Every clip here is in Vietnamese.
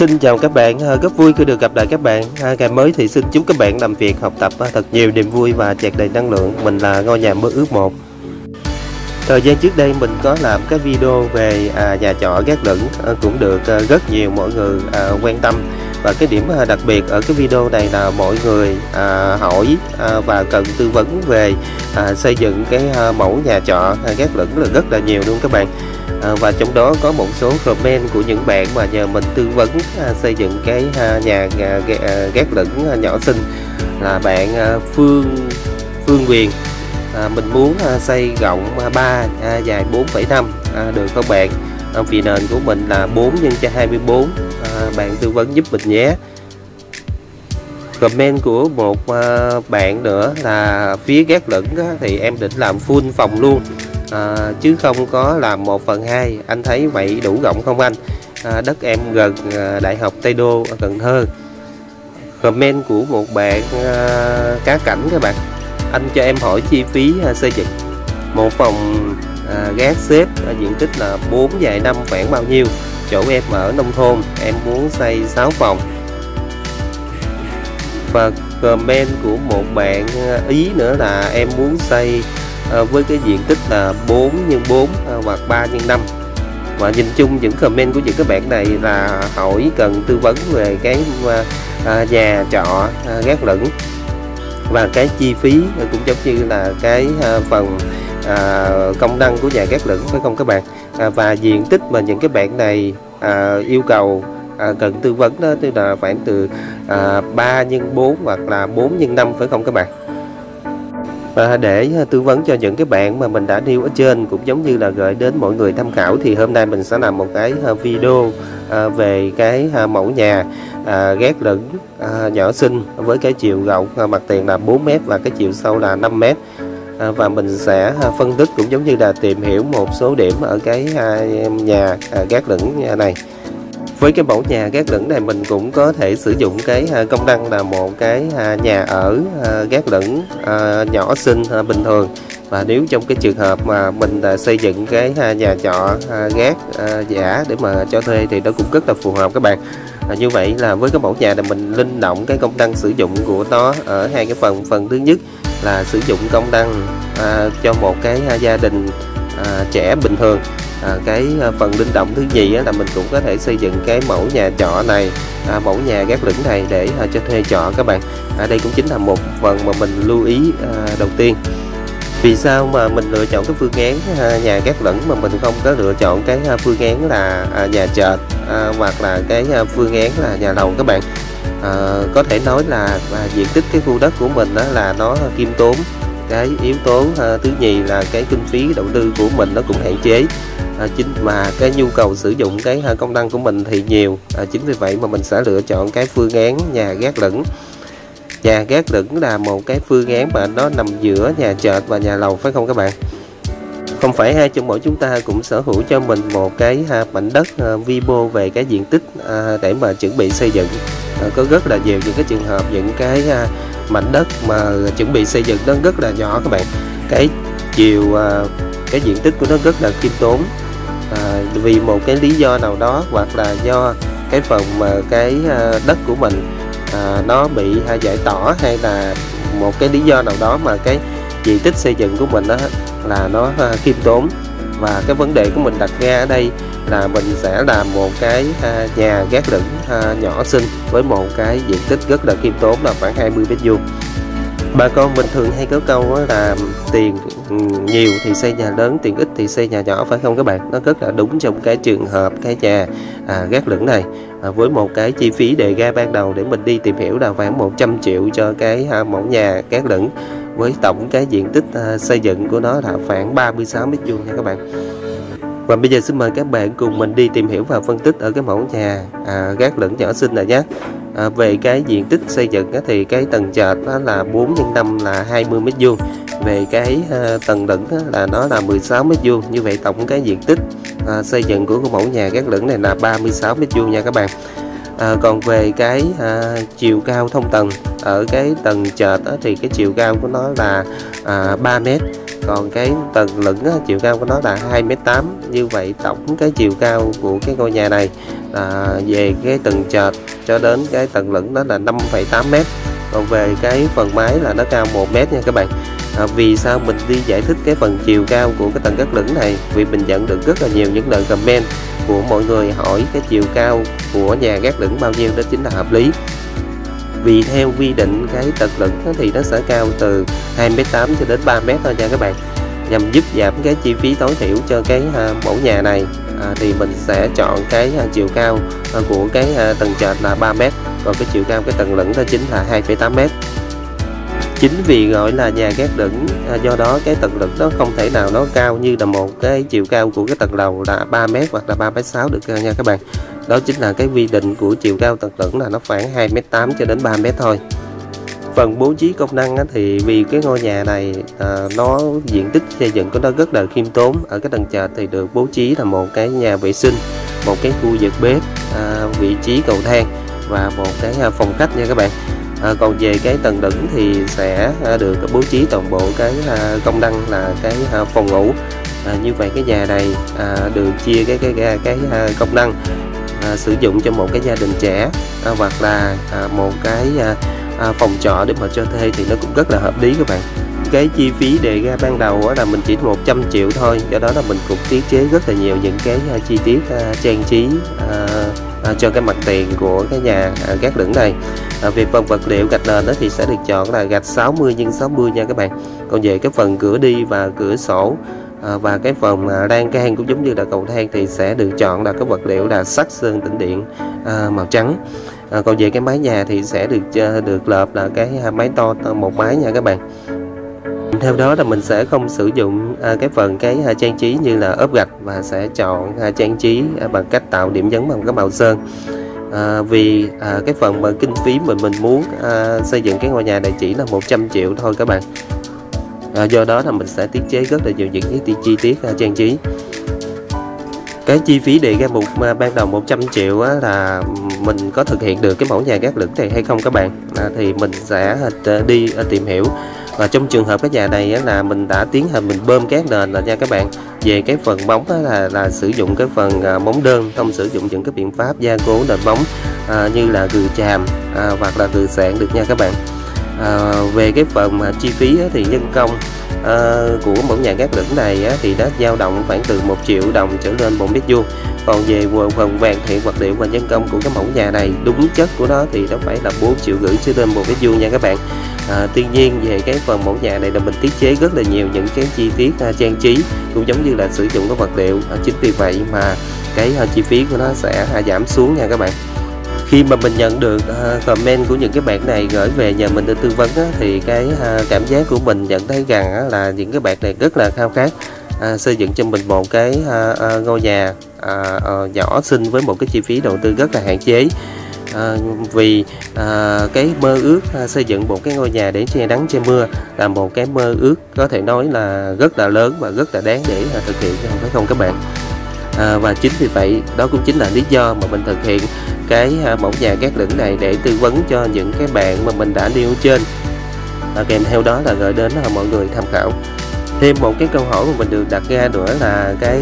Xin chào các bạn, rất vui khi được gặp lại các bạn. Ngày mới thì xin chúc các bạn làm việc, học tập thật nhiều niềm vui và tràn đầy năng lượng. Mình là Ngôi Nhà Mơ Ước 1. Thời gian trước đây mình có làm cái video về nhà trọ gác lửng, cũng được rất nhiều mọi người quan tâm. Và cái điểm đặc biệt ở cái video này là mọi người hỏi và cần tư vấn về xây dựng cái mẫu nhà trọ gác lửng là rất là nhiều luôn các bạn. Và trong đó có một số comment của những bạn mà nhờ mình tư vấn xây dựng cái nhà gác lửng nhỏ xinh, là bạn Phương Quyền. Mình muốn xây rộng 3, dài 4,5, được không bạn? Vì nền của mình là 4x24, bạn tư vấn giúp mình nhé. Comment của một bạn nữa là phía gác lửng thì em định làm full phòng luôn, chứ không có làm 1/2. Anh thấy vậy đủ rộng không anh? Đất em gần Đại học Tây Đô ở Cần Thơ. Comment của một bạn Cá Cảnh các bạn: anh cho em hỏi chi phí xây dựng một phòng gác xếp, diện tích là 4x5 khoảng bao nhiêu? Chỗ em ở nông thôn, em muốn xây 6 phòng. Và comment của một bạn Ý nữa là em muốn xây với cái diện tích là 4x4 hoặc 3x5. Và nhìn chung những comment của những các bạn này là hỏi cần tư vấn về cái nhà trọ gác lửng, và cái chi phí cũng giống như là cái phần công năng của nhà gác lửng, phải không các bạn? Và diện tích mà những cái bạn này yêu cầu cần tư vấn đó tức là khoảng từ 3x4 hoặc là 4x5, phải không các bạn? Để tư vấn cho những cái bạn mà mình đã nêu ở trên, cũng giống như là gửi đến mọi người tham khảo, thì hôm nay mình sẽ làm một cái video về cái mẫu nhà gác lửng nhỏ xinh với cái chiều rộng mặt tiền là 4m và cái chiều sâu là 5m. Và mình sẽ phân tích cũng giống như là tìm hiểu một số điểm ở cái nhà gác lửng này. Với cái mẫu nhà gác lửng này mình cũng có thể sử dụng cái công năng là một cái nhà ở gác lửng nhỏ xinh bình thường. Và nếu trong cái trường hợp mà mình xây dựng cái nhà trọ gác giả để mà cho thuê thì nó cũng rất là phù hợp các bạn. Như vậy là với cái mẫu nhà này mình linh động cái công năng sử dụng của nó ở hai cái phần thứ nhất là sử dụng công năng cho một cái gia đình trẻ bình thường. Cái phần linh động thứ nhì là mình cũng có thể xây dựng cái mẫu nhà trọ này, mẫu nhà gác lửng này để cho thuê trọ các bạn. Đây cũng chính là một phần mà mình lưu ý đầu tiên. Vì sao mà mình lựa chọn cái phương án nhà gác lửng mà mình không có lựa chọn cái phương án là nhà trệt hoặc là cái phương án là nhà lầu các bạn? Có thể nói là diện tích cái khu đất của mình đó là nó khiêm tốn. Cái yếu tố thứ nhì là cái kinh phí đầu tư của mình nó cũng hạn chế, chính mà cái nhu cầu sử dụng cái công năng của mình thì nhiều. Chính vì vậy mà mình sẽ lựa chọn cái phương án nhà gác lửng. Nhà gác lửng là một cái phương án mà nó nằm giữa nhà trệt và nhà lầu, phải không các bạn? Không phải hai trong mỗi chúng ta cũng sở hữu cho mình một cái mảnh đất vi mô về cái diện tích để mà chuẩn bị xây dựng. Có rất là nhiều những cái trường hợp những cái mảnh đất mà chuẩn bị xây dựng nó rất là nhỏ các bạn. Cái cái diện tích của nó rất là khiêm tốn, vì một cái lý do nào đó, hoặc là do cái phần mà cái đất của mình nó bị giải tỏa, hay là một cái lý do nào đó mà cái diện tích xây dựng của mình đó là nó khiêm tốn. Và cái vấn đề của mình đặt ra ở đây là mình sẽ làm một cái nhà gác lửng nhỏ xinh với một cái diện tích rất là khiêm tốn là khoảng 20m². Bà con bình thường hay có câu là tiền nhiều thì xây nhà lớn, tiền ít thì xây nhà nhỏ, phải không các bạn? Nó rất là đúng trong cái trường hợp cái nhà gác lửng này. Với một cái chi phí đề ra ban đầu để mình đi tìm hiểu là khoảng 100 triệu cho cái mẫu nhà gác lửng, với tổng cái diện tích xây dựng của nó là khoảng 36m² nha các bạn. Và bây giờ xin mời các bạn cùng mình đi tìm hiểu và phân tích ở cái mẫu nhà gác lửng nhỏ xinh này nhé. Về cái diện tích xây dựng thì cái tầng trệt đó là 4x5 là 20m². Về cái tầng lửng là nó là 16m². Như vậy tổng cái diện tích xây dựng của cái mẫu nhà gác lửng này là 36m² nha các bạn. Còn về cái chiều cao thông tầng ở cái tầng trệt thì cái chiều cao của nó là 3m. Còn cái tầng lửng á, chiều cao của nó là 2m8. Như vậy tổng cái chiều cao của cái ngôi nhà này về cái tầng trệt cho đến cái tầng lửng đó là 5,8m. Còn về cái phần mái là nó cao 1m nha các bạn. Vì sao mình đi giải thích cái phần chiều cao của cái tầng gác lửng này? Vì mình nhận được rất là nhiều những lời comment của mọi người hỏi cái chiều cao của nhà gác lửng bao nhiêu, đó chính là hợp lý. Vì theo quy định cái tầng lửng thì nó sẽ cao từ 2m8 cho đến 3m thôi nha các bạn. Nhằm giúp giảm cái chi phí tối thiểu cho cái mẫu nhà này thì mình sẽ chọn cái chiều cao của cái tầng trệt là 3m, còn cái chiều cao cái tầng lửng đó chính là 2,8m. Chính vì gọi là nhà gác lửng, do đó cái tầng lửng nó không thể nào nó cao như là một cái chiều cao của cái tầng lầu là 3m hoặc là 3m6 được nha các bạn. Đó chính là cái quy định của chiều cao tầng lửng là nó khoảng 2m8 cho đến 3m thôi. Phần bố trí công năng thì vì cái ngôi nhà này nó diện tích xây dựng của nó rất là khiêm tốn. Ở cái tầng trệt thì được bố trí là một cái nhà vệ sinh, một cái khu vực bếp, vị trí cầu thang và một cái phòng khách nha các bạn. Còn về cái tầng lửng thì sẽ được bố trí toàn bộ cái công năng là cái phòng ngủ. Như vậy cái nhà này được chia cái công năng sử dụng cho một cái gia đình trẻ hoặc là một cái phòng trọ để mà cho thuê thì nó cũng rất là hợp lý các bạn. Cái chi phí đề ra ban đầu là mình chỉ 100 triệu thôi, do đó là mình cũng thiết kế rất là nhiều những cái chi tiết trang trí cho cái mặt tiền của cái nhà gác lửng này. Về phần vật liệu gạch nền đó thì sẽ được chọn là gạch 60x60 nha các bạn. Còn về cái phần cửa đi và cửa sổ và cái phần lan can cũng giống như là cầu thang thì sẽ được chọn là cái vật liệu là sắt sơn tĩnh điện màu trắng. Còn về cái mái nhà thì sẽ được lợp là cái mái to một mái nha các bạn. Theo đó là mình sẽ không sử dụng cái phần trang trí như là ốp gạch, và sẽ chọn trang trí bằng cách tạo điểm nhấn bằng cái màu sơn. Vì cái phần mà kinh phí mình muốn xây dựng cái ngôi nhà này chỉ là 100 triệu thôi các bạn. Do đó là mình sẽ thiết kế rất là nhiều những cái chi tiết trang trí. Cái chi phí đề ra ban đầu 100 triệu là mình có thực hiện được cái mẫu nhà gác lửng này hay không các bạn? Thì mình sẽ đi tìm hiểu. Và trong trường hợp cái nhà này là mình đã tiến hành mình bơm cát nền là nha các bạn. Về cái phần móng là sử dụng cái phần móng đơn, không sử dụng những cái biện pháp gia cố nền móng như là gừ chàm hoặc là gừ sạn được nha các bạn. Về cái phần chi phí thì nhân công của mẫu nhà gác lửng này thì nó dao động khoảng từ 1 triệu đồng trở lên 1m². Còn về phần hoàn thiện vật liệu và nhân công của cái mẫu nhà này đúng chất của nó thì nó phải là 4,5 triệu trở lên 1m² nha các bạn. Tuy nhiên về cái phần mẫu nhà này là mình thiết kế rất là nhiều những cái chi tiết trang trí cũng giống như là sử dụng cái vật liệu. Chính vì vậy mà cái chi phí của nó sẽ giảm xuống nha các bạn. Khi mà mình nhận được comment của những cái bạn này gửi về nhà mình để tư vấn thì cái cảm giác của mình nhận thấy rằng là những cái bạn này rất là khao khát xây dựng cho mình một cái ngôi nhà nhỏ xinh với một cái chi phí đầu tư rất là hạn chế. Vì cái mơ ước xây dựng một cái ngôi nhà để che nắng che mưa là một cái mơ ước có thể nói là rất là lớn và rất là đáng để thực hiện, phải không các bạn? Và chính vì vậy đó cũng chính là lý do mà mình thực hiện cái mẫu nhà gác lửng này để tư vấn cho những cái bạn mà mình đã nêu trên, kèm theo đó là gửi đến mọi người tham khảo. Thêm một cái câu hỏi mà mình được đặt ra nữa là cái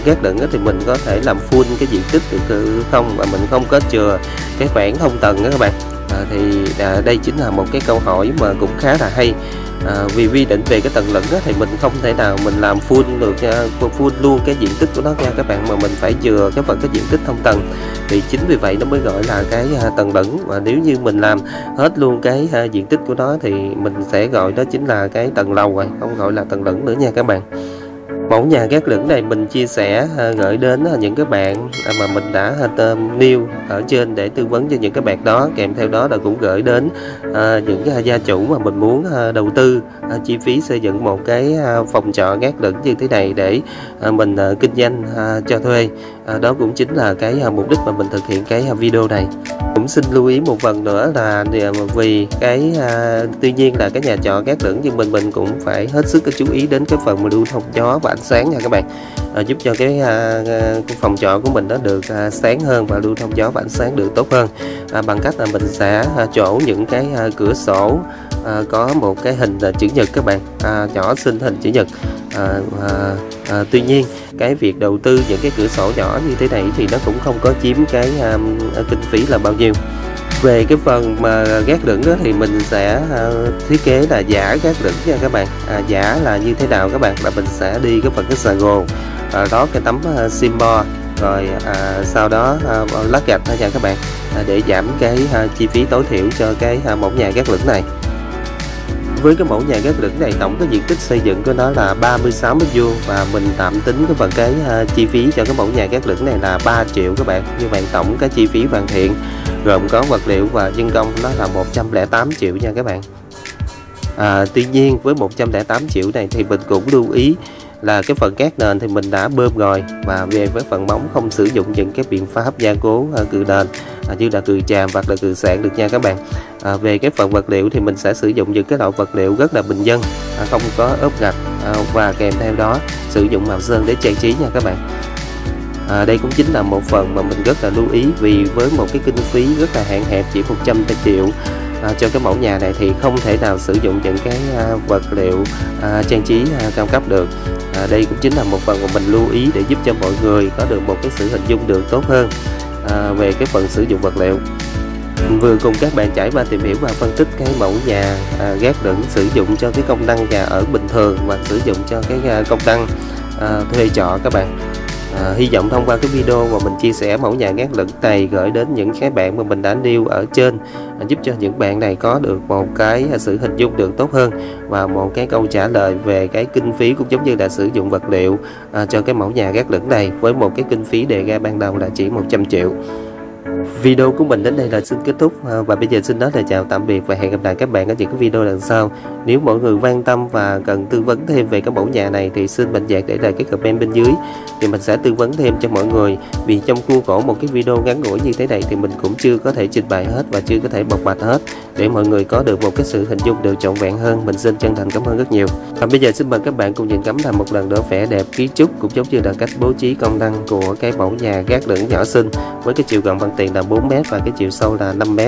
gác lửng thì mình có thể làm full cái diện tích được không, và mình không có chừa cái khoảng thông tầng đó các bạn. Thì đây chính là một cái câu hỏi mà cũng khá là hay. Vì quy định về cái tầng lửng thì mình không thể nào mình làm full được full luôn cái diện tích của nó nha các bạn, mà mình phải chừa cái phần cái diện tích thông tầng. Thì chính vì vậy nó mới gọi là cái tầng lửng. Và nếu như mình làm hết luôn cái diện tích của nó thì mình sẽ gọi đó chính là cái tầng lầu rồi, không gọi là tầng lửng nữa nha các bạn. Mẫu nhà gác lửng này mình chia sẻ gửi đến những cái bạn mà mình đã nêu ở trên để tư vấn cho những cái bạn đó, kèm theo đó là cũng gửi đến những cái gia chủ mà mình muốn đầu tư chi phí xây dựng một cái phòng trọ gác lửng như thế này để mình kinh doanh cho thuê. Đó cũng chính là cái mục đích mà mình thực hiện cái video này. Cũng xin lưu ý một phần nữa là vì cái tuy nhiên là cái nhà trọ gác lửng nhưng mình cũng phải hết sức chú ý đến cái phần mà lưu thông gió và ánh ánh sáng nha các bạn, giúp cho cái phòng trọ của mình nó được sáng hơn và lưu thông gió và ánh sáng được tốt hơn, bằng cách là mình sẽ trổ những cái cửa sổ có một cái hình chữ nhật các bạn, nhỏ xinh hình chữ nhật. Tuy nhiên cái việc đầu tư những cái cửa sổ nhỏ như thế này thì nó cũng không có chiếm cái kinh phí là bao nhiêu. Về cái phần mà gác lửng đó thì mình sẽ thiết kế là giả gác lửng nha các bạn. Giả là như thế nào các bạn, là mình sẽ đi cái phần cái xà gồ, đó cái tấm xi mo, rồi sau đó lát gạch thôi nha các bạn, để giảm cái chi phí tối thiểu cho cái mẫu nhà gác lửng này. Với cái mẫu nhà gác lửng này, tổng cái diện tích xây dựng của nó là 36 m², và mình tạm tính cái phần cái chi phí cho cái mẫu nhà gác lửng này là 3 triệu các bạn. Như vậy tổng cái chi phí hoàn thiện gồm có vật liệu và nhân công nó là 108 triệu nha các bạn. Tuy nhiên với 108 triệu này thì mình cũng lưu ý là cái phần cát nền thì mình đã bơm rồi, và về với phần móng không sử dụng những cái biện pháp gia cố cừ nền như là cừ chàm hoặc là cừ sạn được nha các bạn. Về cái phần vật liệu thì mình sẽ sử dụng những cái loại vật liệu rất là bình dân, không có ốp gạch, và kèm theo đó sử dụng màu sơn để trang trí nha các bạn. Đây cũng chính là một phần mà mình rất là lưu ý, vì với một cái kinh phí rất là hạn hẹp chỉ 100 triệu cho cái mẫu nhà này thì không thể nào sử dụng những cái vật liệu trang trí cao cấp được. Đây cũng chính là một phần mà mình lưu ý để giúp cho mọi người có được một cái sự hình dung được tốt hơn về cái phần sử dụng vật liệu. Vừa cùng các bạn trải qua tìm hiểu và phân tích cái mẫu nhà gác lửng sử dụng cho cái công năng nhà ở bình thường và sử dụng cho cái công năng thuê trọ các bạn. Hy vọng thông qua cái video mà mình chia sẻ mẫu nhà gác lửng này gửi đến những cái bạn mà mình đã nêu ở trên, giúp cho những bạn này có được một cái sự hình dung được tốt hơn và một cái câu trả lời về cái kinh phí, cũng giống như là sử dụng vật liệu cho cái mẫu nhà gác lửng này với một cái kinh phí đề ra ban đầu là chỉ 100 triệu. Video của mình đến đây là xin kết thúc, và bây giờ xin nói lời chào tạm biệt và hẹn gặp lại các bạn ở những cái video lần sau. Nếu mọi người quan tâm và cần tư vấn thêm về cái mẫu nhà này thì xin mạnh dạn để lại cái comment bên dưới, thì mình sẽ tư vấn thêm cho mọi người. Vì trong khuôn khổ một cái video ngắn ngủi như thế này thì mình cũng chưa có thể trình bày hết và chưa có thể bộc bạch hết, để mọi người có được một cái sự hình dung được trọn vẹn hơn. Mình xin chân thành cảm ơn rất nhiều. Và bây giờ xin mời các bạn cùng nhìn ngắm làm một lần nữa vẻ đẹp kiến trúc cũng giống như là cách bố trí công năng của cái mẫu nhà gác lửng nhỏ xinh với cái chiều rộng bằng tiền là 4 m và cái chiều sâu là 5 m.